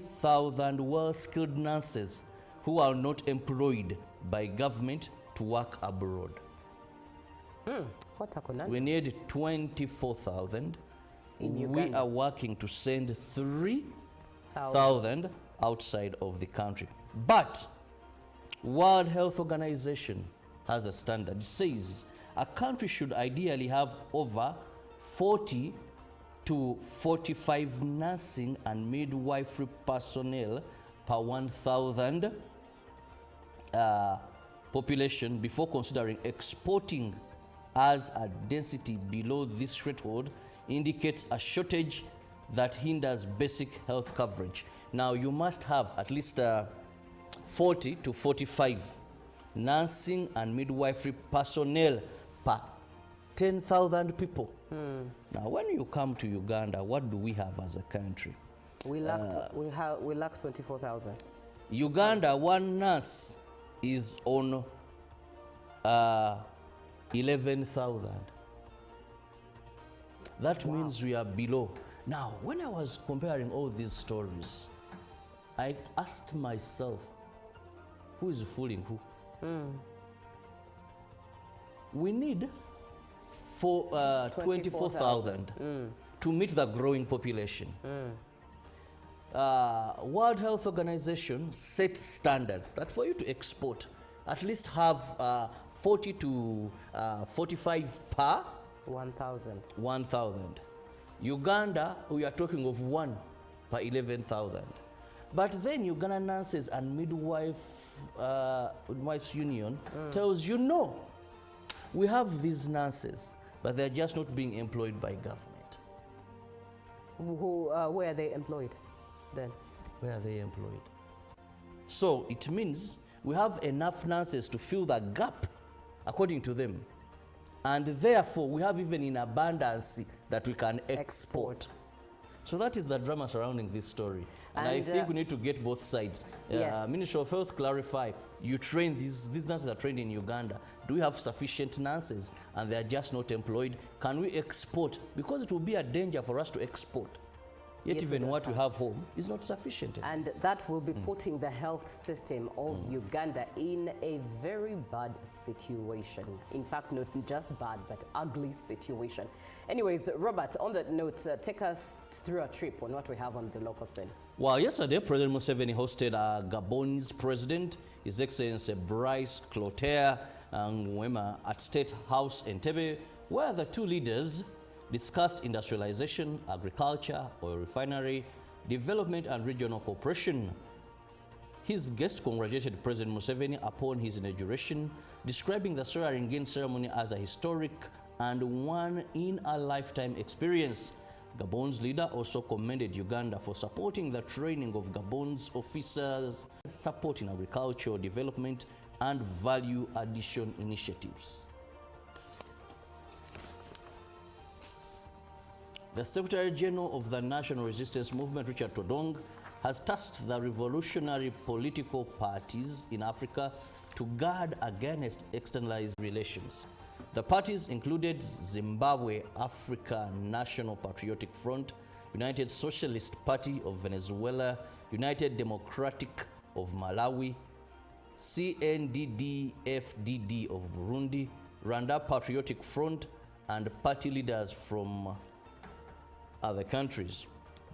20,000 well-skilled nurses who are not employed by government to work abroad. What a conundrum. We need 24,000. We are working to send 3,000 outside of the country. But World Health Organization has a standard. It says a country should ideally have over 40 to 45 nursing and midwifery personnel per 1,000 population before considering exporting, as a density below this threshold indicates a shortage that hinders basic health coverage. Now you must have at least 40 to 45 nursing and midwifery personnel per 10,000 people. Now when you come to Uganda, what do we have as a country? We lack 24,000. Uganda, one nurse is on 11,000. That means we are below. Now, when I was comparing all these stories, I asked myself, who is fooling who? We need for 24,000 to meet the growing population. World Health Organization set standards that for you to export, at least have 40 to 45 per 1,000. Uganda, we are talking of 1 per 11,000. But then Uganda Nurses and Midwives Union tells you, no, we have these nurses, but they're just not being employed by government. Where are they employed then? Where are they employed? So it means we have enough nurses to fill the gap, according to them. And therefore, we have even in abundance that we can export. So that is the drama surrounding this story. And I think we need to get both sides. Yes. Ministry of Health, clarify. You train, these nurses are trained in Uganda. Do we have sufficient nurses and they are just not employed? Can we export? Because it will be a danger for us to export. Yet even what we have home is not sufficient. And that will be putting the health system of Uganda in a very bad situation. In fact, not just bad, but ugly situation. Anyways, Robert, on that note, take us through a trip on what we have on the local scene. Well, yesterday, President Museveni hosted Gabon's president, His Excellency Brice Clotaire Nguema, at State House in Entebbe, where the two leaders discussed industrialization, agriculture, oil refinery, development and regional cooperation. His guest congratulated President Museveni upon his inauguration, describing the swearing-in ceremony as a historic and one-in-a-lifetime experience. Gabon's leader also commended Uganda for supporting the training of Gabon's officers, supporting agricultural development and value addition initiatives. The Secretary General of the National Resistance Movement, Richard Todong, has tasked the revolutionary political parties in Africa to guard against externalized relations. The parties included Zimbabwe Africa National Patriotic Front, United Socialist Party of Venezuela, United Democratic of Malawi, CNDD-FDD of Burundi, Rwanda Patriotic Front, and party leaders from other countries.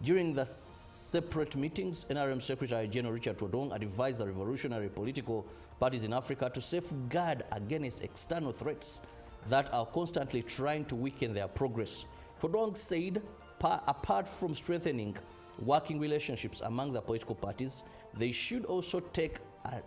During the separate meetings, NRM Secretary General Richard Todong advised the revolutionary political parties in Africa to safeguard against external threats that are constantly trying to weaken their progress. Todong said, apart from strengthening working relationships among the political parties, they should also take a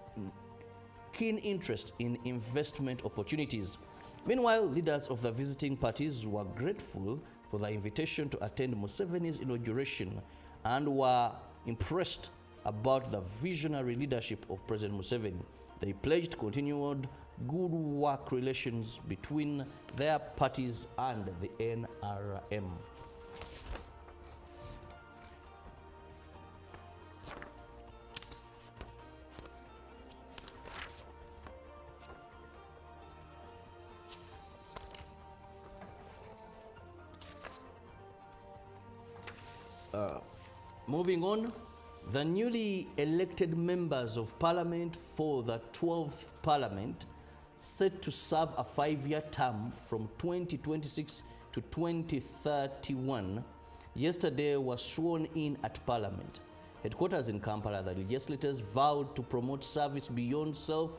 keen interest in investment opportunities. Meanwhile, leaders of the visiting parties were grateful for the invitation to attend Museveni's inauguration and were impressed about the visionary leadership of President Museveni. They pledged continued good work relations between their parties and the NRM. Moving on, The newly elected members of parliament for the 12th parliament, set to serve a 5-year term from 2026 to 2031, yesterday were sworn in at parliament. Headquarters in Kampala, the legislators vowed to promote service beyond self,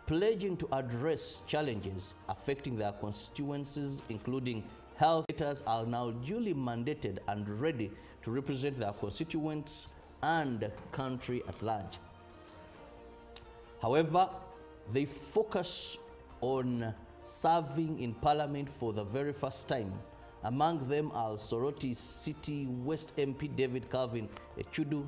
pledging to address challenges affecting their constituencies, including health. Legislators are now duly mandated and ready to represent their constituents and country at large. However, they focus on serving in parliament for the very first time. Among them are Soroti City West MP David Calvin Echudu,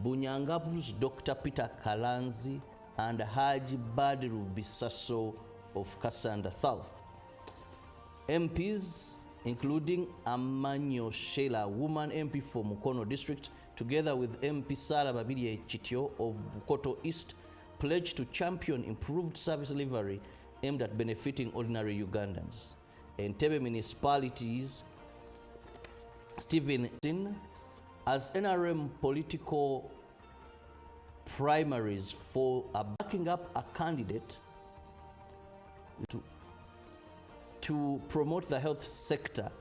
Bunyangabu's Dr. Peter Kalanzi, and Haji Badiru Bisaso of Kasanda South. MPs, including Amanyo Sheila, woman MP for Mukono District, together with MP Sara Babidi Chitio of Bukoto East, pledged to champion improved service delivery aimed at benefiting ordinary Ugandans. Entebbe municipalities, Stevenson, as NRM political primaries for backing up a candidate to promote the health sector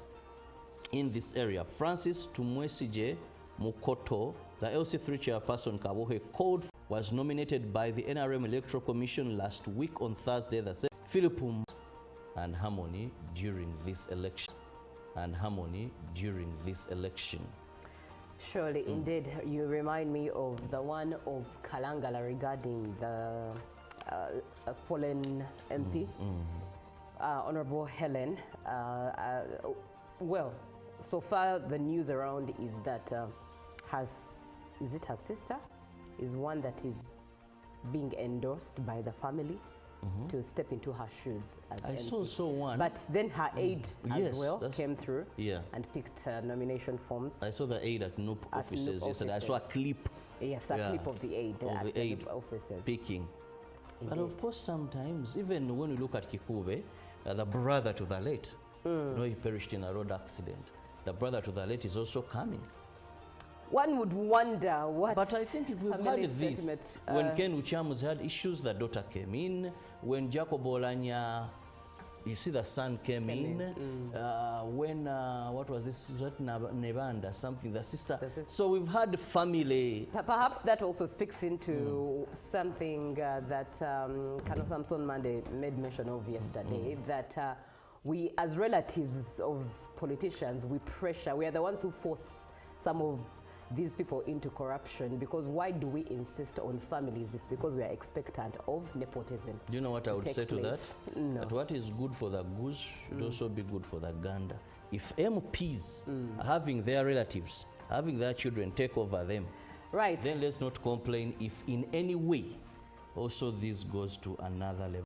in this area. Francis Tumwesije Mukoto, the LC3 chairperson Kabohe Code, was nominated by the NRM Electoral Commission last week on Thursday, the 7th. Philippum and harmony during this election. Surely, indeed, you remind me of the one of Kalangala regarding the fallen MP, Honorable Helen. Well, so far the news around is that her sister is one that is being endorsed by the family to step into her shoes as I MP. saw one. But then her aide Yes, as well came through and picked nomination forms. I saw the aide at NUP offices yesterday. I saw a clip. Yes, a clip of the aide at the NUP offices. Speaking. But Indeed. of course, sometimes, even when you look at Kikube, the brother to the late, you know, he perished in a road accident. The brother to the late is also coming. One would wonder what. But I think if we've had this, when Ken Uchamu's had issues, the daughter came in. When Jacob Olanya, you see the son came in. When, what was this? Nevanda, something, the sister. So we've had family. Perhaps that also speaks into something that Colonel Samson Mande made mention of yesterday, that we, as relatives of politicians, we are the ones who force some of these people into corruption, because why do we insist on families? It's because we are expectant of nepotism. Do you know what I would say to that? No. That what is good for the goose should also be good for the gander. If MPs are having their relatives, having their children take over them, right, then let's not complain if in any way also this goes to another level.